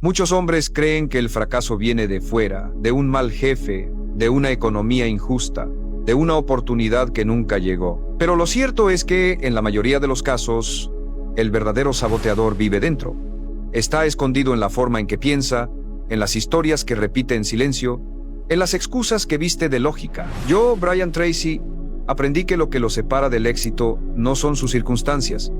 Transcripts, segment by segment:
Muchos hombres creen que el fracaso viene de fuera, de un mal jefe, de una economía injusta, de una oportunidad que nunca llegó. Pero lo cierto es que, en la mayoría de los casos, el verdadero saboteador vive dentro. Está escondido en la forma en que piensa, en las historias que repite en silencio, en las excusas que viste de lógica. Yo, Brian Tracy, aprendí que lo que lo separa del éxito no son sus circunstancias,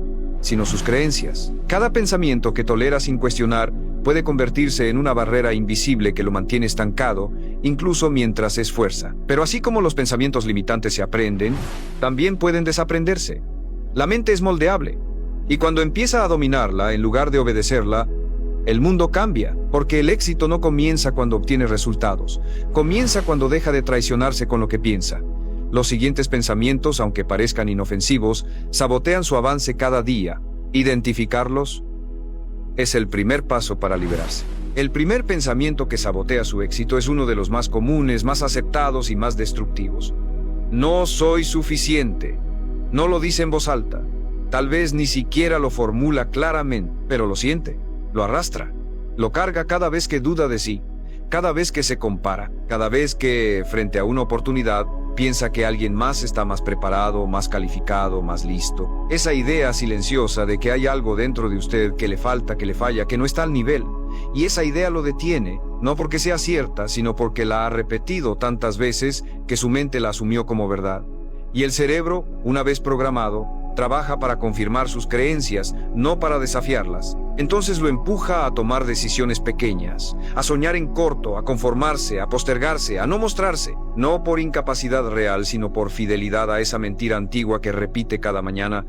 sino sus creencias. Cada pensamiento que tolera sin cuestionar puede convertirse en una barrera invisible que lo mantiene estancado, incluso mientras se esfuerza. Pero así como los pensamientos limitantes se aprenden, también pueden desaprenderse. La mente es moldeable, y cuando empieza a dominarla en lugar de obedecerla, el mundo cambia, porque el éxito no comienza cuando obtiene resultados, comienza cuando deja de traicionarse con lo que piensa. Los siguientes pensamientos, aunque parezcan inofensivos, sabotean su avance cada día. Identificarlos es el primer paso para liberarse. El primer pensamiento que sabotea su éxito es uno de los más comunes, más aceptados y más destructivos. No soy suficiente. No lo dice en voz alta. Tal vez ni siquiera lo formula claramente, pero lo siente, lo arrastra, lo carga cada vez que duda de sí, cada vez que se compara, cada vez que, frente a una oportunidad, piensa que alguien más está más preparado, más calificado, más listo. Esa idea silenciosa de que hay algo dentro de usted que le falta, que le falla, que no está al nivel. Y esa idea lo detiene, no porque sea cierta, sino porque la ha repetido tantas veces que su mente la asumió como verdad. Y el cerebro, una vez programado, trabaja para confirmar sus creencias, no para desafiarlas. Entonces lo empuja a tomar decisiones pequeñas, a soñar en corto, a conformarse, a postergarse, a no mostrarse, no por incapacidad real, sino por fidelidad a esa mentira antigua que repite cada mañana: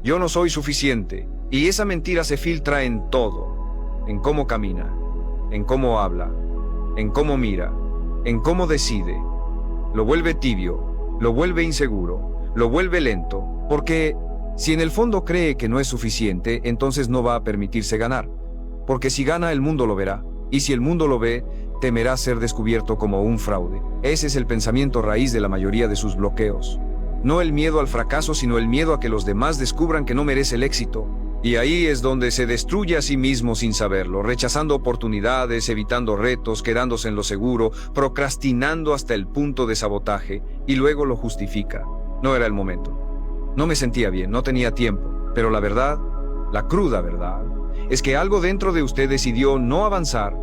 yo no soy suficiente. Y esa mentira se filtra en todo, en cómo camina, en cómo habla, en cómo mira, en cómo decide. Lo vuelve tibio, lo vuelve inseguro, lo vuelve lento, porque si en el fondo cree que no es suficiente, entonces no va a permitirse ganar. Porque si gana, el mundo lo verá. Y si el mundo lo ve, temerá ser descubierto como un fraude. Ese es el pensamiento raíz de la mayoría de sus bloqueos. No el miedo al fracaso, sino el miedo a que los demás descubran que no merece el éxito. Y ahí es donde se destruye a sí mismo sin saberlo, rechazando oportunidades, evitando retos, quedándose en lo seguro, procrastinando hasta el punto de sabotaje, y luego lo justifica. No era el momento. No me sentía bien, no tenía tiempo, pero la verdad, la cruda verdad, es que algo dentro de usted decidió no avanzar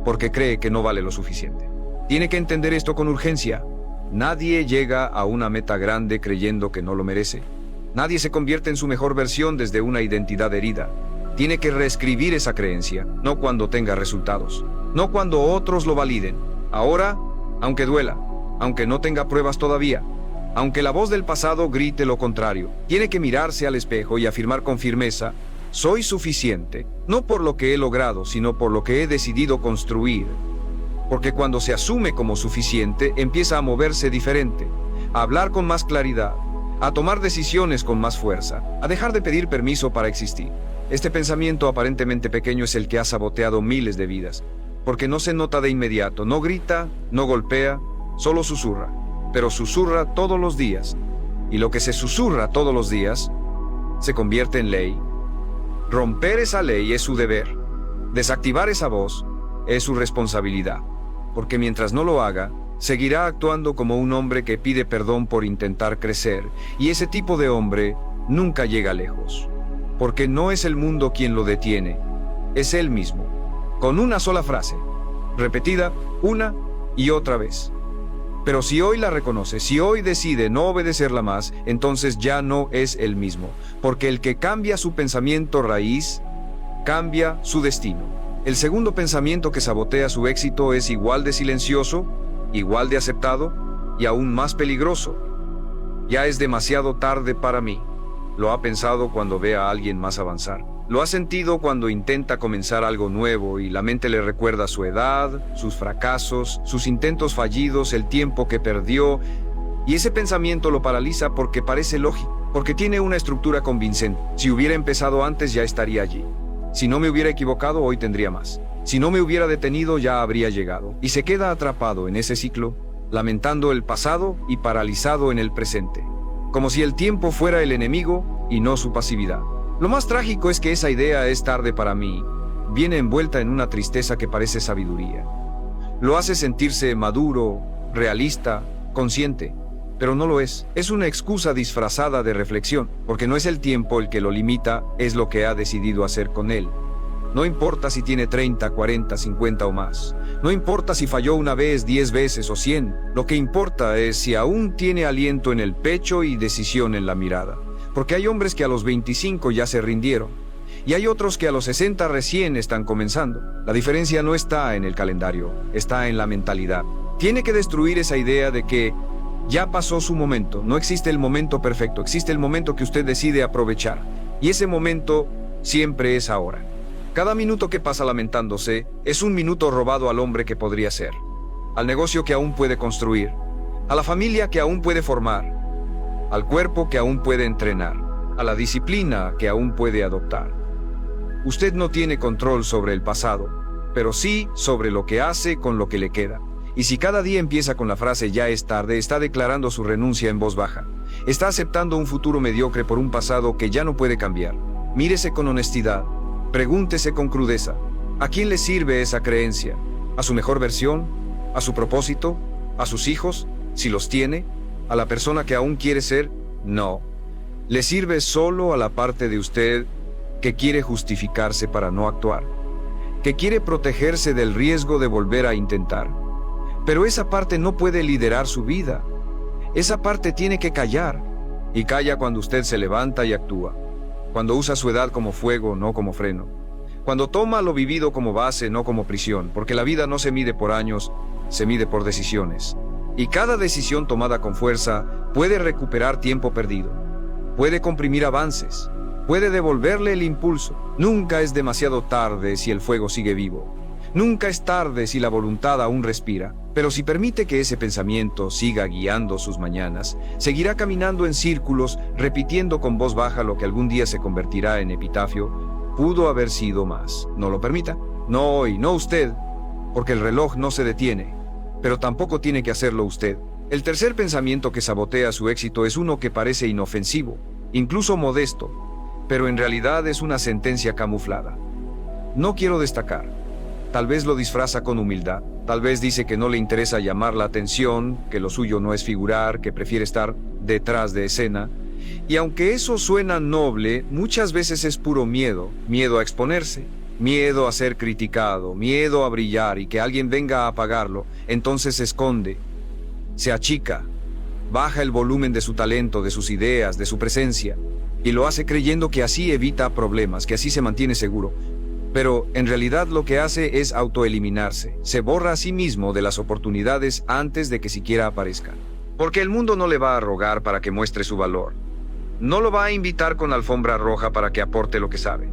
porque cree que no vale lo suficiente. Tiene que entender esto con urgencia. Nadie llega a una meta grande creyendo que no lo merece. Nadie se convierte en su mejor versión desde una identidad herida. Tiene que reescribir esa creencia, no cuando tenga resultados, no cuando otros lo validen. Ahora, aunque duela, aunque no tenga pruebas todavía, aunque la voz del pasado grite lo contrario, tiene que mirarse al espejo y afirmar con firmeza: soy suficiente, no por lo que he logrado, sino por lo que he decidido construir. Porque cuando se asume como suficiente, empieza a moverse diferente, a hablar con más claridad, a tomar decisiones con más fuerza, a dejar de pedir permiso para existir. Este pensamiento aparentemente pequeño es el que ha saboteado miles de vidas, porque no se nota de inmediato, no grita, no golpea, solo susurra. Pero susurra todos los días, y lo que se susurra todos los días se convierte en ley. Romper esa ley es su deber. Desactivar esa voz es su responsabilidad, porque mientras no lo haga, seguirá actuando como un hombre que pide perdón por intentar crecer, y ese tipo de hombre nunca llega lejos, porque no es el mundo quien lo detiene, es él mismo, con una sola frase, repetida una y otra vez. Pero si hoy la reconoce, si hoy decide no obedecerla más, entonces ya no es el mismo, porque el que cambia su pensamiento raíz, cambia su destino. El segundo pensamiento que sabotea su éxito es igual de silencioso, igual de aceptado y aún más peligroso. Ya es demasiado tarde para mí. Lo ha pensado cuando ve a alguien más avanzar. Lo ha sentido cuando intenta comenzar algo nuevo y la mente le recuerda su edad, sus fracasos, sus intentos fallidos, el tiempo que perdió. Y ese pensamiento lo paraliza porque parece lógico, porque tiene una estructura convincente. Si hubiera empezado antes, ya estaría allí. Si no me hubiera equivocado, hoy tendría más. Si no me hubiera detenido, ya habría llegado. Y se queda atrapado en ese ciclo, lamentando el pasado y paralizado en el presente, como si el tiempo fuera el enemigo y no su pasividad. Lo más trágico es que esa idea es tarde para mí. viene envuelta en una tristeza que parece sabiduría. Lo hace sentirse maduro, realista, consciente, pero no lo es. Es una excusa disfrazada de reflexión, porque no es el tiempo el que lo limita, es lo que ha decidido hacer con él. No importa si tiene 30, 40, 50 o más. No importa si falló una vez, 10 veces o 100. Lo que importa es si aún tiene aliento en el pecho y decisión en la mirada. Porque hay hombres que a los 25 ya se rindieron. Y hay otros que a los 60 recién están comenzando. La diferencia no está en el calendario, está en la mentalidad. Tiene que destruir esa idea de que ya pasó su momento. No existe el momento perfecto, existe el momento que usted decide aprovechar. Y ese momento siempre es ahora. Cada minuto que pasa lamentándose es un minuto robado al hombre que podría ser, al negocio que aún puede construir, a la familia que aún puede formar, al cuerpo que aún puede entrenar, a la disciplina que aún puede adoptar. Usted no tiene control sobre el pasado, pero sí sobre lo que hace con lo que le queda. Y si cada día empieza con la frase "ya es tarde", está declarando su renuncia en voz baja. Está aceptando un futuro mediocre por un pasado que ya no puede cambiar. Mírese con honestidad. Pregúntese con crudeza, ¿a quién le sirve esa creencia? ¿A su mejor versión? ¿A su propósito? ¿A sus hijos? Si los tiene. ¿A la persona que aún quiere ser? No. Le sirve solo a la parte de usted que quiere justificarse para no actuar, que quiere protegerse del riesgo de volver a intentar. Pero esa parte no puede liderar su vida. Esa parte tiene que callar. Y calla cuando usted se levanta y actúa. Cuando usa su edad como fuego, no como freno. Cuando toma lo vivido como base, no como prisión, porque la vida no se mide por años, se mide por decisiones. Y cada decisión tomada con fuerza puede recuperar tiempo perdido, puede comprimir avances, puede devolverle el impulso. Nunca es demasiado tarde si el fuego sigue vivo. Nunca es tarde si la voluntad aún respira, pero si permite que ese pensamiento siga guiando sus mañanas, seguirá caminando en círculos, repitiendo con voz baja lo que algún día se convertirá en epitafio: pudo haber sido más. No lo permita. No hoy, no usted, porque el reloj no se detiene, pero tampoco tiene que hacerlo usted. El tercer pensamiento que sabotea su éxito es uno que parece inofensivo, incluso modesto, pero en realidad es una sentencia camuflada. No quiero destacar. Tal vez lo disfraza con humildad, tal vez dice que no le interesa llamar la atención, que lo suyo no es figurar, que prefiere estar detrás de escena. Y aunque eso suena noble, muchas veces es puro miedo, miedo a exponerse, miedo a ser criticado, miedo a brillar y que alguien venga a apagarlo. Entonces se esconde, se achica, baja el volumen de su talento, de sus ideas, de su presencia, y lo hace creyendo que así evita problemas, que así se mantiene seguro. Pero en realidad lo que hace es autoeliminarse, se borra a sí mismo de las oportunidades antes de que siquiera aparezcan. Porque el mundo no le va a rogar para que muestre su valor. No lo va a invitar con alfombra roja para que aporte lo que sabe.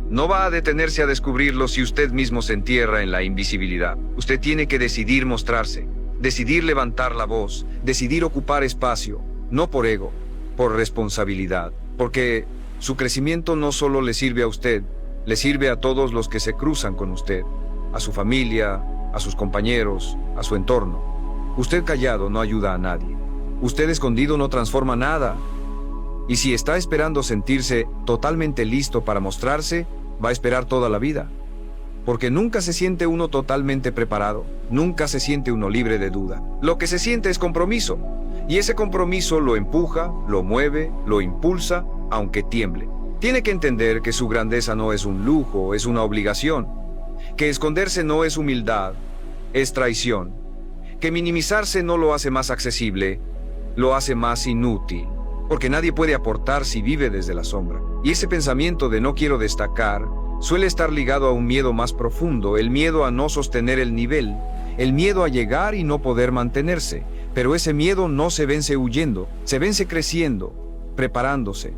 No va a detenerse a descubrirlo si usted mismo se entierra en la invisibilidad. Usted tiene que decidir mostrarse, decidir levantar la voz, decidir ocupar espacio, no por ego, por responsabilidad. Porque su crecimiento no solo le sirve a usted, le sirve a todos los que se cruzan con usted, a su familia, a sus compañeros, a su entorno. Usted callado no ayuda a nadie. Usted escondido no transforma nada. Y si está esperando sentirse totalmente listo para mostrarse, va a esperar toda la vida. Porque nunca se siente uno totalmente preparado, nunca se siente uno libre de duda. Lo que se siente es compromiso. Y ese compromiso lo empuja, lo mueve, lo impulsa, aunque tiemble. Tiene que entender que su grandeza no es un lujo, es una obligación. Que esconderse no es humildad, es traición. Que minimizarse no lo hace más accesible, lo hace más inútil. Porque nadie puede aportar si vive desde la sombra. Y ese pensamiento de no quiero destacar suele estar ligado a un miedo más profundo, el miedo a no sostener el nivel, el miedo a llegar y no poder mantenerse. Pero ese miedo no se vence huyendo, se vence creciendo, preparándose,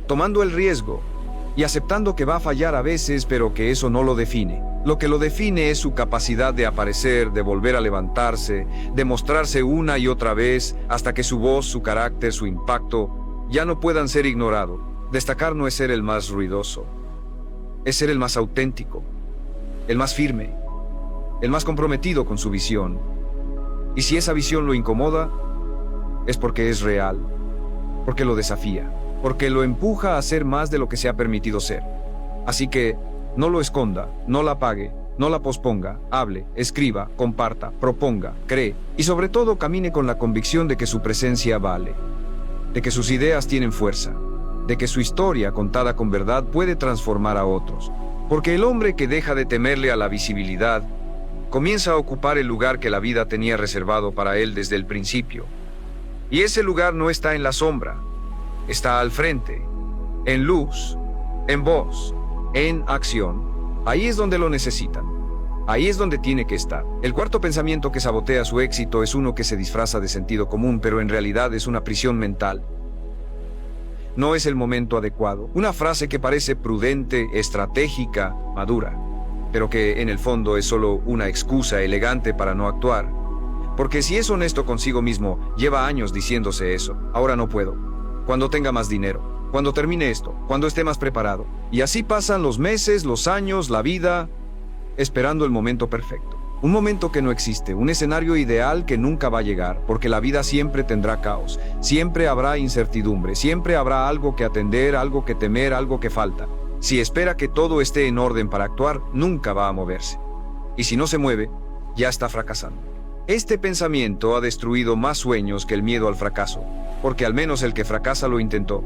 tomando el riesgo y aceptando que va a fallar a veces, pero que eso no lo define. Lo que lo define es su capacidad de aparecer, de volver a levantarse, de mostrarse una y otra vez hasta que su voz, su carácter, su impacto ya no puedan ser ignorados. Destacar no es ser el más ruidoso, es ser el más auténtico, el más firme, el más comprometido con su visión. Y si esa visión lo incomoda, es porque es real, porque lo desafía, porque lo empuja a ser más de lo que se ha permitido ser. Así que, No lo esconda, no la apague, no la posponga, hable, escriba, comparta, proponga, cree y sobre todo camine con la convicción de que su presencia vale, de que sus ideas tienen fuerza, de que su historia contada con verdad puede transformar a otros. Porque el hombre que deja de temerle a la visibilidad comienza a ocupar el lugar que la vida tenía reservado para él desde el principio. Y ese lugar no está en la sombra, está al frente, en luz, en voz, en acción. Ahí es donde lo necesitan. Ahí es donde tiene que estar. El cuarto pensamiento que sabotea su éxito es uno que se disfraza de sentido común, pero en realidad es una prisión mental. No es el momento adecuado. Una frase que parece prudente, estratégica, madura, pero que en el fondo es solo una excusa elegante para no actuar. Porque si es honesto consigo mismo, lleva años diciéndose eso. Ahora no puedo. Cuando tenga más dinero. Cuando termine esto. Cuando esté más preparado. Y así pasan los meses, los años, la vida, esperando el momento perfecto. Un momento que no existe, un escenario ideal que nunca va a llegar, porque la vida siempre tendrá caos, siempre habrá incertidumbre, siempre habrá algo que atender, algo que temer, algo que falta. Si espera que todo esté en orden para actuar, nunca va a moverse. Y si no se mueve, ya está fracasando. Este pensamiento ha destruido más sueños que el miedo al fracaso, porque al menos el que fracasa lo intentó.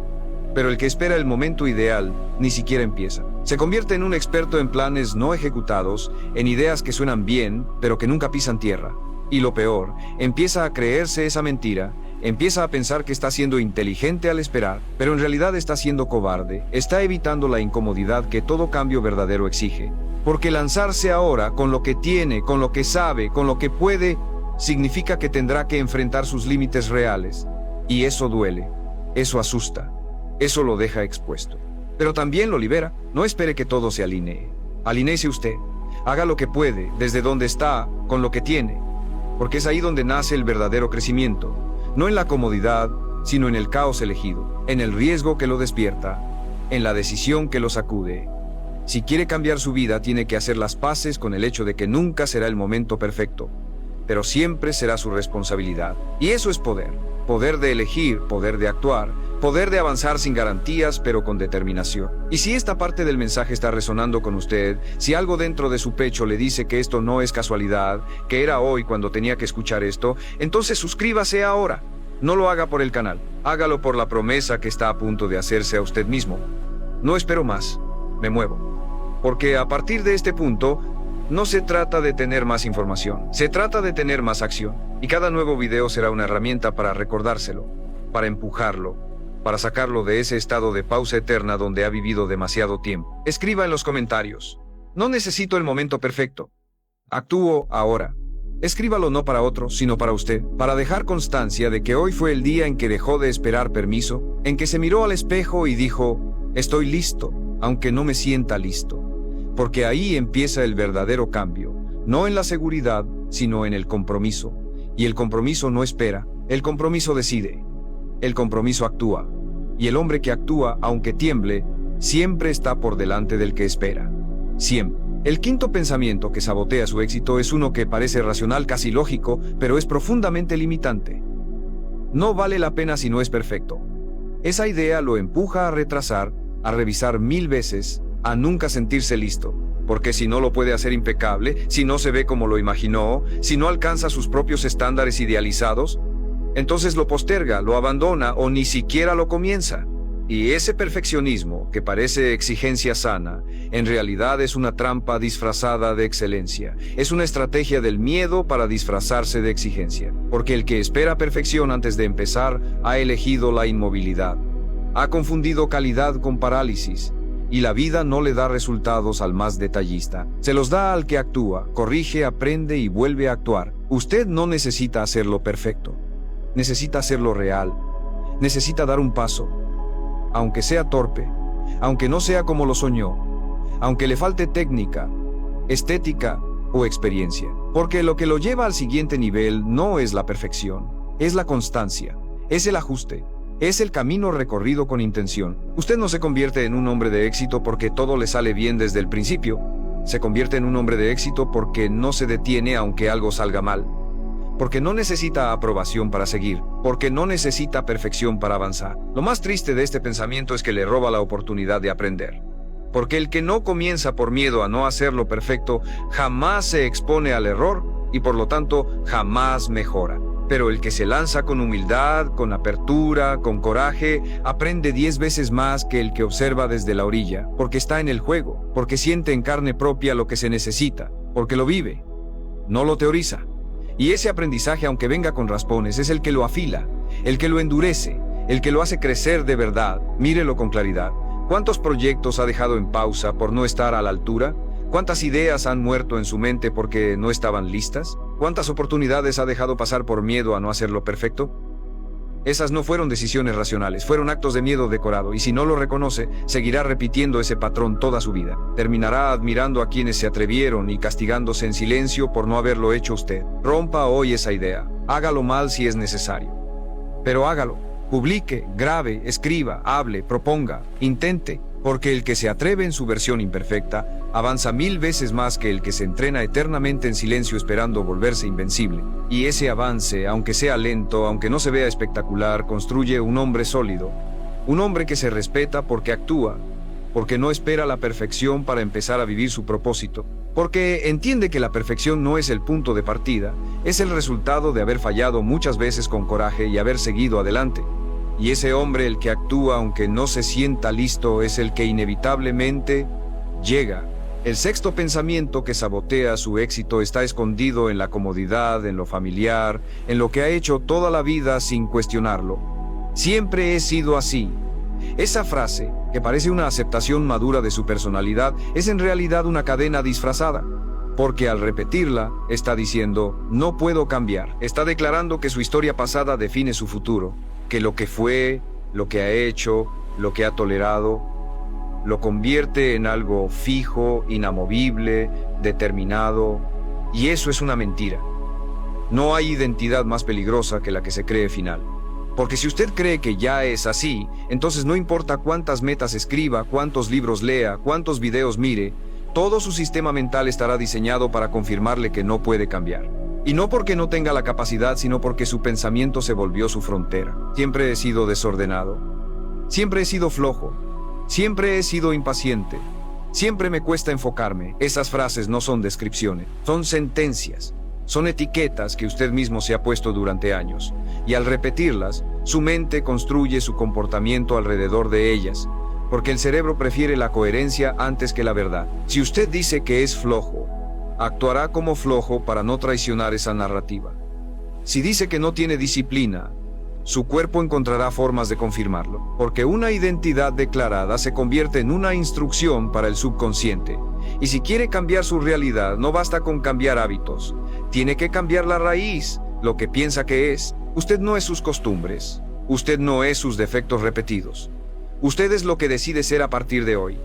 Pero el que espera el momento ideal ni siquiera empieza. Se convierte en un experto en planes no ejecutados, en ideas que suenan bien, pero que nunca pisan tierra. Y lo peor, empieza a creerse esa mentira, empieza a pensar que está siendo inteligente al esperar, pero en realidad está siendo cobarde, está evitando la incomodidad que todo cambio verdadero exige. Porque lanzarse ahora con lo que tiene, con lo que sabe, con lo que puede, significa que tendrá que enfrentar sus límites reales. Y eso duele, eso asusta. Eso lo deja expuesto. Pero también lo libera. No espere que todo se alinee. Alinéese usted. Haga lo que puede, desde donde está, con lo que tiene. Porque es ahí donde nace el verdadero crecimiento. No en la comodidad, sino en el caos elegido. En el riesgo que lo despierta. En la decisión que lo sacude. Si quiere cambiar su vida, tiene que hacer las paces con el hecho de que nunca será el momento perfecto. Pero siempre será su responsabilidad. Y eso es poder. Poder de elegir, poder de actuar, poder de avanzar sin garantías, pero con determinación. Y si esta parte del mensaje está resonando con usted, si algo dentro de su pecho le dice que esto no es casualidad, que era hoy cuando tenía que escuchar esto, entonces suscríbase ahora. No lo haga por el canal, hágalo por la promesa que está a punto de hacerse a usted mismo. No espero más, me muevo. Porque a partir de este punto, no se trata de tener más información, se trata de tener más acción. Y cada nuevo video será una herramienta para recordárselo, para empujarlo, para sacarlo de ese estado de pausa eterna donde ha vivido demasiado tiempo. Escriba en los comentarios. No necesito el momento perfecto. Actúo ahora. Escríbalo no para otro, sino para usted, para dejar constancia de que hoy fue el día en que dejó de esperar permiso, en que se miró al espejo y dijo, estoy listo, aunque no me sienta listo. Porque ahí empieza el verdadero cambio, no en la seguridad, sino en el compromiso. Y el compromiso no espera, el compromiso decide. El compromiso actúa. Y el hombre que actúa, aunque tiemble, siempre está por delante del que espera. Siempre. El quinto pensamiento que sabotea su éxito es uno que parece racional, casi lógico, pero es profundamente limitante. No vale la pena si no es perfecto. Esa idea lo empuja a retrasar, a revisar 1000 veces, a nunca sentirse listo. Porque si no lo puede hacer impecable, si no se ve como lo imaginó, si no alcanza sus propios estándares idealizados, entonces lo posterga, lo abandona o ni siquiera lo comienza. Y ese perfeccionismo, que parece exigencia sana, en realidad es una trampa disfrazada de excelencia. Es una estrategia del miedo para disfrazarse de exigencia. Porque el que espera perfección antes de empezar ha elegido la inmovilidad. Ha confundido calidad con parálisis. Y la vida no le da resultados al más detallista. Se los da al que actúa, corrige, aprende y vuelve a actuar. Usted no necesita hacerlo perfecto. Necesita hacerlo real. Necesita dar un paso. Aunque sea torpe, aunque no sea como lo soñó, aunque le falte técnica, estética o experiencia. Porque lo que lo lleva al siguiente nivel no es la perfección, es la constancia, es el ajuste. Es el camino recorrido con intención. Usted no se convierte en un hombre de éxito porque todo le sale bien desde el principio. Se convierte en un hombre de éxito porque no se detiene aunque algo salga mal. Porque no necesita aprobación para seguir. Porque no necesita perfección para avanzar. Lo más triste de este pensamiento es que le roba la oportunidad de aprender. Porque el que no comienza por miedo a no hacerlo perfecto, jamás se expone al error y por lo tanto jamás mejora. Pero el que se lanza con humildad, con apertura, con coraje, aprende 10 veces más que el que observa desde la orilla, porque está en el juego, porque siente en carne propia lo que se necesita, porque lo vive, no lo teoriza. Y ese aprendizaje, aunque venga con raspones, es el que lo afila, el que lo endurece, el que lo hace crecer de verdad. Mírelo con claridad. ¿Cuántos proyectos ha dejado en pausa por no estar a la altura? ¿Cuántas ideas han muerto en su mente porque no estaban listas? ¿Cuántas oportunidades ha dejado pasar por miedo a no hacerlo perfecto? Esas no fueron decisiones racionales, fueron actos de miedo decorado, y si no lo reconoce, seguirá repitiendo ese patrón toda su vida. Terminará admirando a quienes se atrevieron y castigándose en silencio por no haberlo hecho usted. Rompa hoy esa idea. Hágalo mal si es necesario. Pero hágalo. Publique, grabe, escriba, hable, proponga, intente. Porque el que se atreve en su versión imperfecta avanza 1000 veces más que el que se entrena eternamente en silencio esperando volverse invencible. Y ese avance, aunque sea lento, aunque no se vea espectacular, construye un hombre sólido. Un hombre que se respeta porque actúa, porque no espera la perfección para empezar a vivir su propósito, porque entiende que la perfección no es el punto de partida, es el resultado de haber fallado muchas veces con coraje y haber seguido adelante. Y ese hombre, el que actúa aunque no se sienta listo, es el que inevitablemente llega. El sexto pensamiento que sabotea su éxito está escondido en la comodidad, en lo familiar, en lo que ha hecho toda la vida sin cuestionarlo. Siempre he sido así. Esa frase, que parece una aceptación madura de su personalidad, es en realidad una cadena disfrazada. Porque al repetirla, está diciendo, no puedo cambiar. Está declarando que su historia pasada define su futuro. Que lo que fue, lo que ha hecho, lo que ha tolerado, lo convierte en algo fijo, inamovible, determinado, y eso es una mentira. No hay identidad más peligrosa que la que se cree final. Porque si usted cree que ya es así, entonces no importa cuántas metas escriba, cuántos libros lea, cuántos videos mire, todo su sistema mental estará diseñado para confirmarle que no puede cambiar. Y no porque no tenga la capacidad, sino porque su pensamiento se volvió su frontera. Siempre he sido desordenado. Siempre he sido flojo. Siempre he sido impaciente. Siempre me cuesta enfocarme. Esas frases no son descripciones, son sentencias. Son etiquetas que usted mismo se ha puesto durante años. Y al repetirlas, su mente construye su comportamiento alrededor de ellas. Porque el cerebro prefiere la coherencia antes que la verdad. Si usted dice que es flojo, actuará como flojo para no traicionar esa narrativa. Si dice que no tiene disciplina, su cuerpo encontrará formas de confirmarlo, porque una identidad declarada se convierte en una instrucción para el subconsciente. Y si quiere cambiar su realidad, no basta con cambiar hábitos, tiene que cambiar la raíz, lo que piensa que es. Usted no es sus costumbres, usted no es sus defectos repetidos. Usted es lo que decide ser a partir de hoy,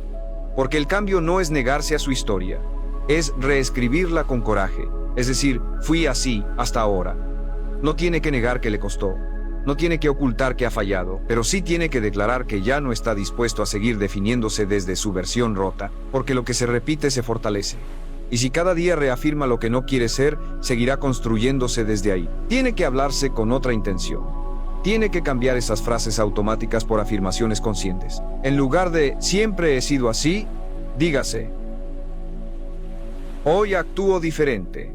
porque el cambio no es negarse a su historia, es reescribirla con coraje, es decir, fui así hasta ahora. No tiene que negar que le costó, no tiene que ocultar que ha fallado, pero sí tiene que declarar que ya no está dispuesto a seguir definiéndose desde su versión rota, porque lo que se repite se fortalece. Y si cada día reafirma lo que no quiere ser, seguirá construyéndose desde ahí. Tiene que hablarse con otra intención. Tiene que cambiar esas frases automáticas por afirmaciones conscientes. En lugar de siempre he sido así, dígase, hoy actúo diferente.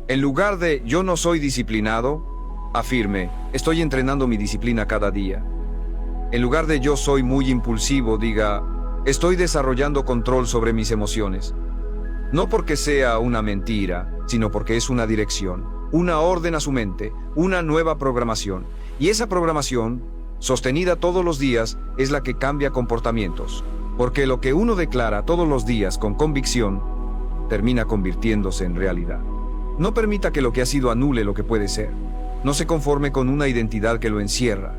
En lugar de yo no soy disciplinado, afirme, estoy entrenando mi disciplina cada día. En lugar de yo soy muy impulsivo, diga, estoy desarrollando control sobre mis emociones. No porque sea una mentira, sino porque es una dirección, una orden a su mente, una nueva programación. Y esa programación, sostenida todos los días, es la que cambia comportamientos. Porque lo que uno declara todos los días con convicción, termina convirtiéndose en realidad. No permita que lo que ha sido anule lo que puede ser. No se conforme con una identidad que lo encierra.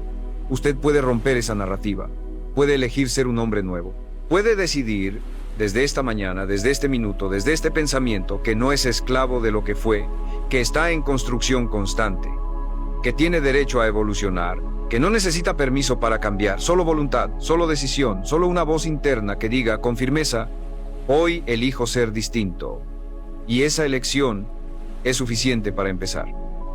Usted puede romper esa narrativa. Puede elegir ser un hombre nuevo. Puede decidir, desde esta mañana, desde este minuto, desde este pensamiento, que no es esclavo de lo que fue, que está en construcción constante, que tiene derecho a evolucionar, que no necesita permiso para cambiar, solo voluntad, solo decisión, solo una voz interna que diga con firmeza, hoy elijo ser distinto. Y esa elección es suficiente para empezar.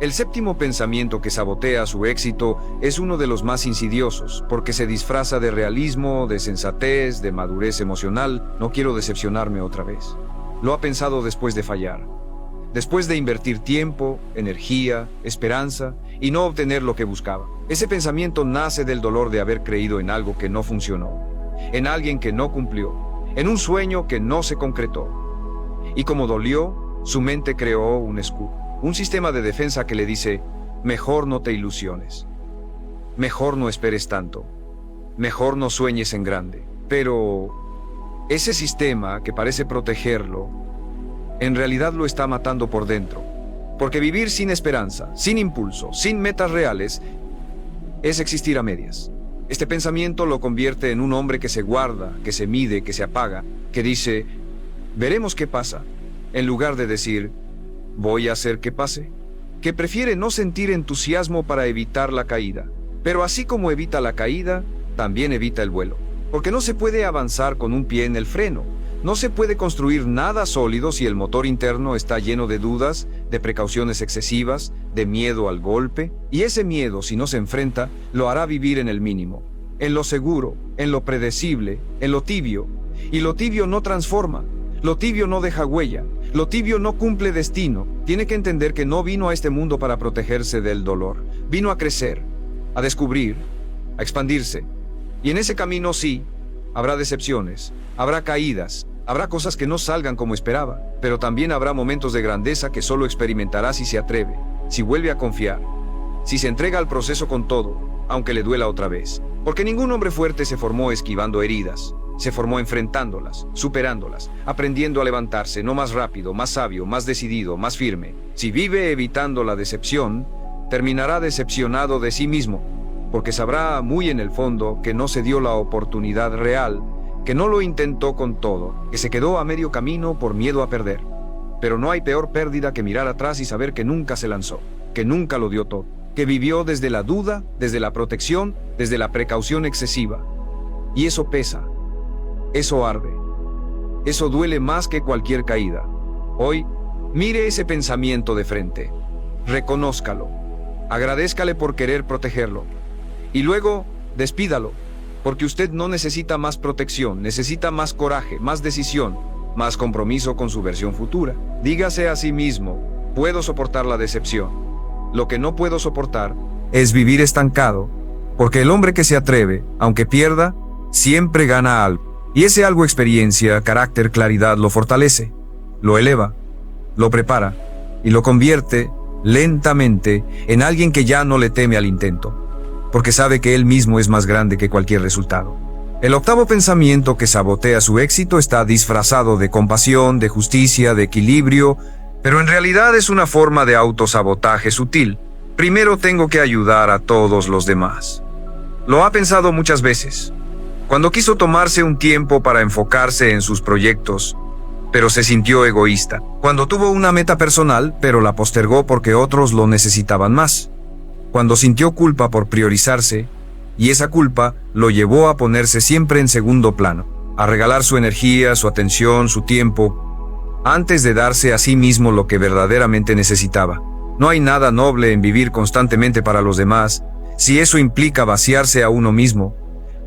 El séptimo pensamiento que sabotea su éxito es uno de los más insidiosos, porque se disfraza de realismo, de sensatez, de madurez emocional. No quiero decepcionarme otra vez. Lo ha pensado después de fallar. Después de invertir tiempo, energía, esperanza y no obtener lo que buscaba. Ese pensamiento nace del dolor de haber creído en algo que no funcionó, en alguien que no cumplió, en un sueño que no se concretó. Y como dolió, su mente creó un escudo, un sistema de defensa que le dice: mejor no te ilusiones, mejor no esperes tanto, mejor no sueñes en grande. Pero ese sistema que parece protegerlo, en realidad lo está matando por dentro. Porque vivir sin esperanza, sin impulso, sin metas reales, es existir a medias. Este pensamiento lo convierte en un hombre que se guarda, que se mide, que se apaga, que dice: veremos qué pasa, en lugar de decir: voy a hacer que pase. Que prefiere no sentir entusiasmo para evitar la caída. Pero así como evita la caída, también evita el vuelo. Porque no se puede avanzar con un pie en el freno. No se puede construir nada sólido si el motor interno está lleno de dudas, de precauciones excesivas, de miedo al golpe. Y ese miedo, si no se enfrenta, lo hará vivir en el mínimo, en lo seguro, en lo predecible, en lo tibio. Y lo tibio no transforma, lo tibio no deja huella, lo tibio no cumple destino. Tiene que entender que no vino a este mundo para protegerse del dolor. Vino a crecer, a descubrir, a expandirse. Y en ese camino sí, habrá decepciones, habrá caídas, habrá cosas que no salgan como esperaba, pero también habrá momentos de grandeza que solo experimentará si se atreve, si vuelve a confiar, si se entrega al proceso con todo, aunque le duela otra vez. Porque ningún hombre fuerte se formó esquivando heridas, se formó enfrentándolas, superándolas, aprendiendo a levantarse, no más rápido, más sabio, más decidido, más firme. Si vive evitando la decepción, terminará decepcionado de sí mismo, porque sabrá muy en el fondo que no se dio la oportunidad real, que no lo intentó con todo, que se quedó a medio camino por miedo a perder. Pero no hay peor pérdida que mirar atrás y saber que nunca se lanzó, que nunca lo dio todo, que vivió desde la duda, desde la protección, desde la precaución excesiva. Y eso pesa, eso arde, eso duele más que cualquier caída. Hoy, mire ese pensamiento de frente, reconózcalo, agradézcale por querer protegerlo, y luego despídalo. Porque usted no necesita más protección, necesita más coraje, más decisión, más compromiso con su versión futura. Dígase a sí mismo: puedo soportar la decepción. Lo que no puedo soportar es vivir estancado, porque el hombre que se atreve, aunque pierda, siempre gana algo. Y ese algo, experiencia, carácter, claridad, lo fortalece, lo eleva, lo prepara y lo convierte lentamente en alguien que ya no le teme al intento, porque sabe que él mismo es más grande que cualquier resultado. El octavo pensamiento que sabotea su éxito está disfrazado de compasión, de justicia, de equilibrio, pero en realidad es una forma de autosabotaje sutil. Primero tengo que ayudar a todos los demás. Lo ha pensado muchas veces. Cuando quiso tomarse un tiempo para enfocarse en sus proyectos, pero se sintió egoísta. Cuando tuvo una meta personal, pero la postergó porque otros lo necesitaban más. Cuando sintió culpa por priorizarse, y esa culpa lo llevó a ponerse siempre en segundo plano, a regalar su energía, su atención, su tiempo, antes de darse a sí mismo lo que verdaderamente necesitaba. No hay nada noble en vivir constantemente para los demás, si eso implica vaciarse a uno mismo,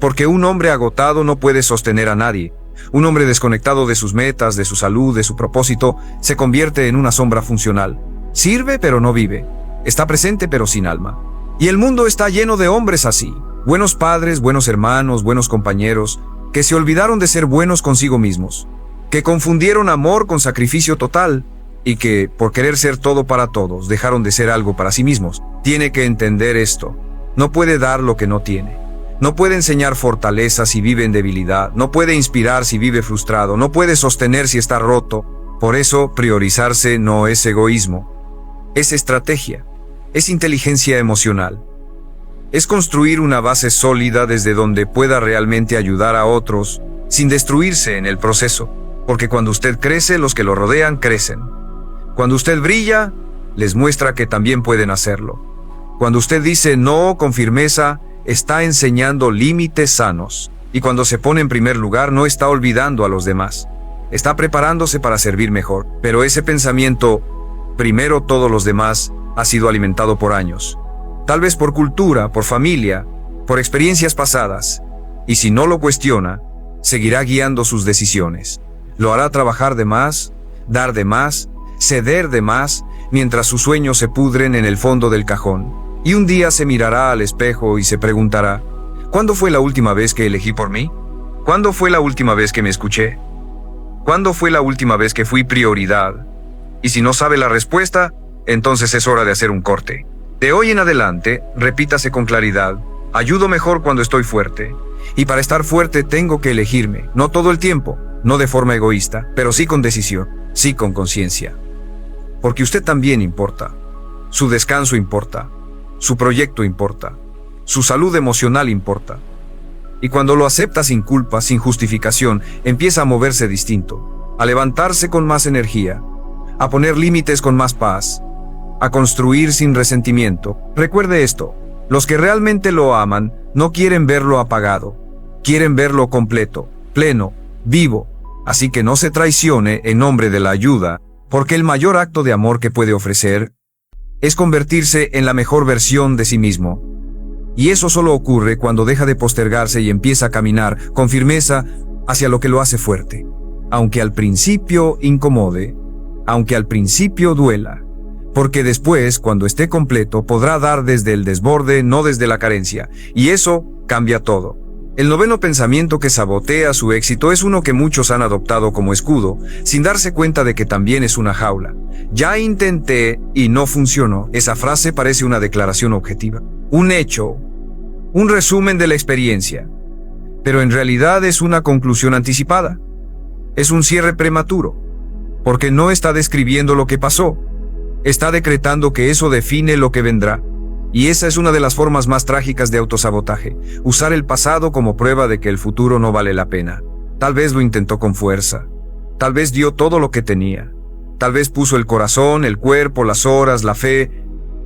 porque un hombre agotado no puede sostener a nadie. Un hombre desconectado de sus metas, de su salud, de su propósito, se convierte en una sombra funcional. Sirve pero no vive. Está presente pero sin alma. Y el mundo está lleno de hombres así. Buenos padres, buenos hermanos, buenos compañeros, que se olvidaron de ser buenos consigo mismos, que confundieron amor con sacrificio total, y que, por querer ser todo para todos, dejaron de ser algo para sí mismos. Tiene que entender esto. No puede dar lo que no tiene. No puede enseñar fortaleza si vive en debilidad. No puede inspirar si vive frustrado. No puede sostener si está roto. Por eso, priorizarse no es egoísmo. Es estrategia. Es inteligencia emocional. Es construir una base sólida desde donde pueda realmente ayudar a otros, sin destruirse en el proceso. Porque cuando usted crece, los que lo rodean crecen. Cuando usted brilla, les muestra que también pueden hacerlo. Cuando usted dice no con firmeza, está enseñando límites sanos. Y cuando se pone en primer lugar, no está olvidando a los demás. Está preparándose para servir mejor. Pero ese pensamiento, primero todos los demás, ha sido alimentado por años. Tal vez por cultura, por familia, por experiencias pasadas. Y si no lo cuestiona, seguirá guiando sus decisiones. Lo hará trabajar de más, dar de más, ceder de más, mientras sus sueños se pudren en el fondo del cajón. Y un día se mirará al espejo y se preguntará, ¿cuándo fue la última vez que elegí por mí? ¿Cuándo fue la última vez que me escuché? ¿Cuándo fue la última vez que fui prioridad? Y si no sabe la respuesta, entonces es hora de hacer un corte. De hoy en adelante, repítase con claridad, ayudo mejor cuando estoy fuerte. Y para estar fuerte tengo que elegirme, no todo el tiempo, no de forma egoísta, pero sí con decisión, sí con conciencia. Porque usted también importa. Su descanso importa. Su proyecto importa. Su salud emocional importa. Y cuando lo acepta sin culpa, sin justificación, empieza a moverse distinto, a levantarse con más energía, a poner límites con más paz, a construir sin resentimiento. Recuerde esto, los que realmente lo aman no quieren verlo apagado, quieren verlo completo, pleno, vivo. Así que no se traicione en nombre de la ayuda, porque el mayor acto de amor que puede ofrecer es convertirse en la mejor versión de sí mismo. Y eso solo ocurre cuando deja de postergarse y empieza a caminar con firmeza hacia lo que lo hace fuerte. Aunque al principio incomode, aunque al principio duela. Porque después, cuando esté completo, podrá dar desde el desborde, no desde la carencia. Y eso cambia todo. El noveno pensamiento que sabotea su éxito es uno que muchos han adoptado como escudo, sin darse cuenta de que también es una jaula. Ya intenté y no funcionó. Esa frase parece una declaración objetiva, un hecho, un resumen de la experiencia. Pero en realidad es una conclusión anticipada. Es un cierre prematuro, porque no está describiendo lo que pasó. Está decretando que eso define lo que vendrá. Y esa es una de las formas más trágicas de autosabotaje, usar el pasado como prueba de que el futuro no vale la pena. Tal vez lo intentó con fuerza, tal vez dio todo lo que tenía, tal vez puso el corazón, el cuerpo, las horas, la fe,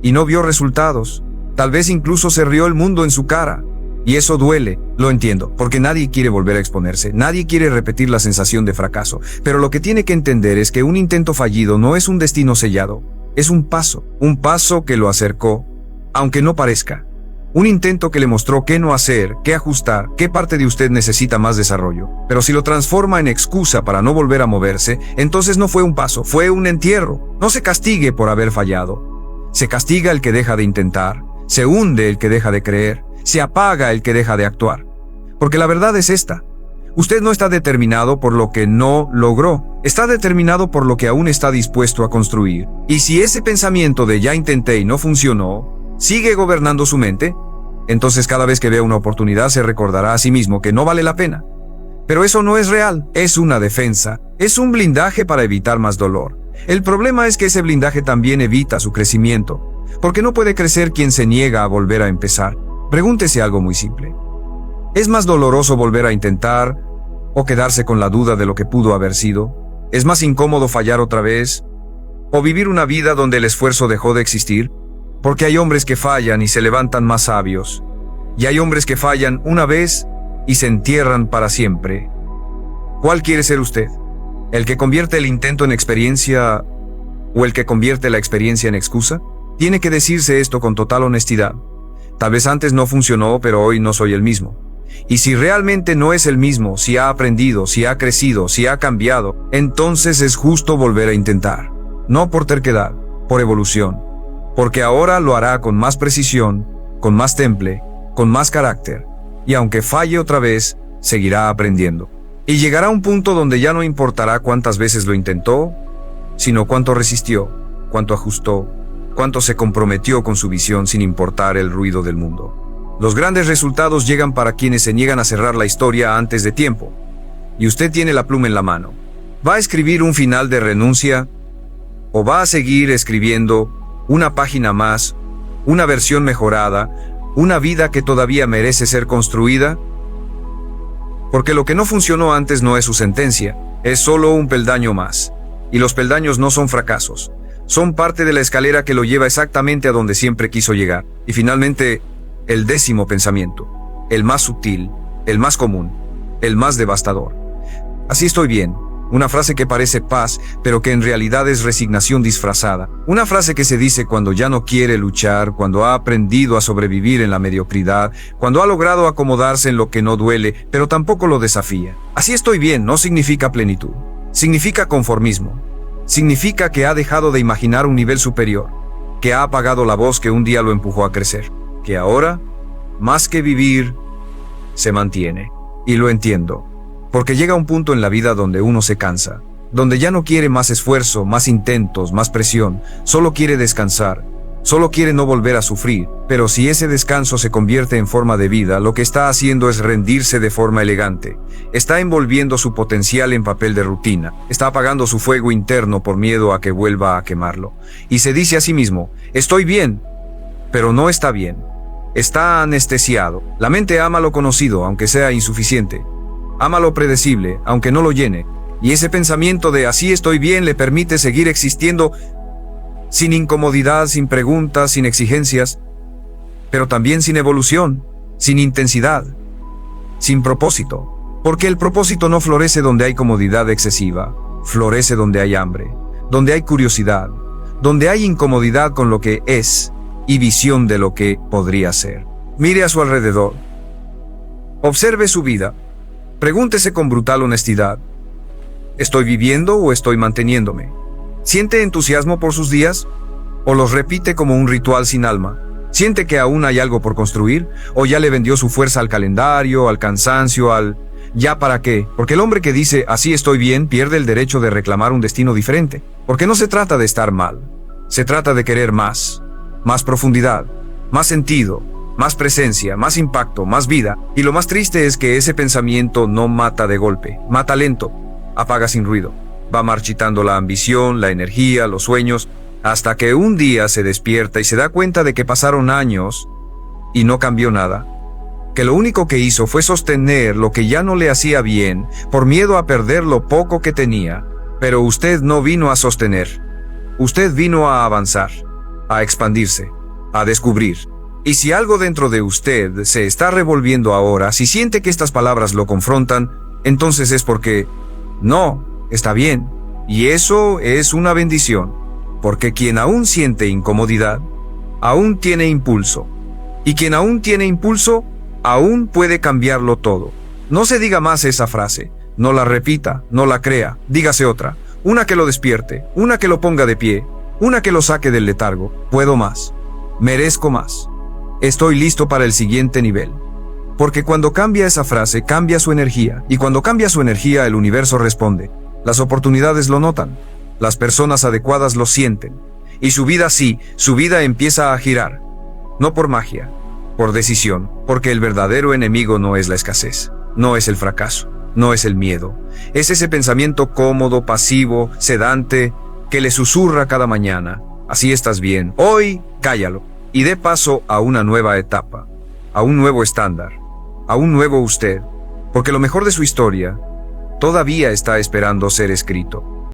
y no vio resultados. Tal vez incluso se rió el mundo en su cara. Y eso duele, lo entiendo, porque nadie quiere volver a exponerse, nadie quiere repetir la sensación de fracaso. Pero lo que tiene que entender es que un intento fallido no es un destino sellado, es un paso que lo acercó, aunque no parezca. Un intento que le mostró qué no hacer, qué ajustar, qué parte de usted necesita más desarrollo. Pero si lo transforma en excusa para no volver a moverse, entonces no fue un paso, fue un entierro. No se castigue por haber fallado. Se castiga el que deja de intentar, se hunde el que deja de creer, se apaga el que deja de actuar. Porque la verdad es esta. Usted no está determinado por lo que no logró, está determinado por lo que aún está dispuesto a construir. Y si ese pensamiento de ya intenté y no funcionó sigue gobernando su mente, entonces cada vez que vea una oportunidad se recordará a sí mismo que no vale la pena. Pero eso no es real, es una defensa, es un blindaje para evitar más dolor. El problema es que ese blindaje también evita su crecimiento, porque no puede crecer quien se niega a volver a empezar. Pregúntese algo muy simple. ¿Es más doloroso volver a intentar o quedarse con la duda de lo que pudo haber sido? ¿Es más incómodo fallar otra vez o vivir una vida donde el esfuerzo dejó de existir? Porque hay hombres que fallan y se levantan más sabios, y hay hombres que fallan una vez y se entierran para siempre. ¿Cuál quiere ser usted? ¿El que convierte el intento en experiencia o el que convierte la experiencia en excusa? Tiene que decirse esto con total honestidad. Tal vez antes no funcionó, pero hoy no soy el mismo. Y si realmente no es el mismo, si ha aprendido, si ha crecido, si ha cambiado, entonces es justo volver a intentar. No por terquedad, por evolución. Porque ahora lo hará con más precisión, con más temple, con más carácter. Y aunque falle otra vez, seguirá aprendiendo. Y llegará a un punto donde ya no importará cuántas veces lo intentó, sino cuánto resistió, cuánto ajustó, cuánto se comprometió con su visión sin importar el ruido del mundo. Los grandes resultados llegan para quienes se niegan a cerrar la historia antes de tiempo. Y usted tiene la pluma en la mano. ¿Va a escribir un final de renuncia? ¿O va a seguir escribiendo una página más, una versión mejorada, una vida que todavía merece ser construida? Porque lo que no funcionó antes no es su sentencia, es solo un peldaño más. Y los peldaños no son fracasos, son parte de la escalera que lo lleva exactamente a donde siempre quiso llegar. Y finalmente, el 10º pensamiento, el más sutil, el más común, el más devastador. Así estoy bien, Una frase que parece paz, pero que en realidad es resignación disfrazada. Una frase que se dice cuando ya no quiere luchar, cuando ha aprendido a sobrevivir en la mediocridad, cuando ha logrado acomodarse en lo que no duele, pero tampoco lo desafía. Así estoy bien no significa plenitud. Significa conformismo. Significa que ha dejado de imaginar un nivel superior, que ha apagado la voz que un día lo empujó a crecer, que ahora, más que vivir, se mantiene. Y lo entiendo. Porque llega un punto en la vida donde uno se cansa, donde ya no quiere más esfuerzo, más intentos, más presión, solo quiere descansar, solo quiere no volver a sufrir, pero si ese descanso se convierte en forma de vida, lo que está haciendo es rendirse de forma elegante, está envolviendo su potencial en papel de rutina, está apagando su fuego interno por miedo a que vuelva a quemarlo, y se dice a sí mismo, estoy bien, pero no está bien, está anestesiado. La mente ama lo conocido, aunque sea insuficiente. Ama lo predecible, aunque no lo llene, y ese pensamiento de así estoy bien le permite seguir existiendo sin incomodidad, sin preguntas, sin exigencias, pero también sin evolución, sin intensidad, sin propósito. Porque el propósito no florece donde hay comodidad excesiva, florece donde hay hambre, donde hay curiosidad, donde hay incomodidad con lo que es y visión de lo que podría ser. Mire a su alrededor, observe su vida. Pregúntese con brutal honestidad, ¿estoy viviendo o estoy manteniéndome? ¿Siente entusiasmo por sus días? ¿O los repite como un ritual sin alma? ¿Siente que aún hay algo por construir? ¿O ya le vendió su fuerza al calendario, al cansancio, al ¿ya para qué? Porque el hombre que dice así estoy bien pierde el derecho de reclamar un destino diferente. Porque no se trata de estar mal, se trata de querer más profundidad, más sentido, más presencia, más impacto, más vida. Y lo más triste es que ese pensamiento no mata de golpe, mata lento, apaga sin ruido. Va marchitando la ambición, la energía, los sueños, hasta que un día se despierta y se da cuenta de que pasaron años y no cambió nada. Que lo único que hizo fue sostener lo que ya no le hacía bien por miedo a perder lo poco que tenía. Pero usted no vino a sostener. Usted vino a avanzar, a expandirse, a descubrir. Y si algo dentro de usted se está revolviendo ahora, si siente que estas palabras lo confrontan, entonces es porque no, está bien. Y eso es una bendición, porque quien aún siente incomodidad, aún tiene impulso. Y quien aún tiene impulso, aún puede cambiarlo todo. No se diga más esa frase, no la repita, no la crea, dígase otra. Una que lo despierte, una que lo ponga de pie, una que lo saque del letargo. Puedo más, merezco más. Estoy listo para el siguiente nivel. Porque cuando cambia esa frase, cambia su energía. Y cuando cambia su energía, el universo responde. Las oportunidades lo notan. Las personas adecuadas lo sienten. Y su vida sí, su vida empieza a girar. No por magia, por decisión. Porque el verdadero enemigo no es la escasez. No es el fracaso. No es el miedo. Es ese pensamiento cómodo, pasivo, sedante, que le susurra cada mañana. Así estás bien. Hoy, cállalo. Y dé paso a una nueva etapa, a un nuevo estándar, a un nuevo usted, porque lo mejor de su historia todavía está esperando ser escrito.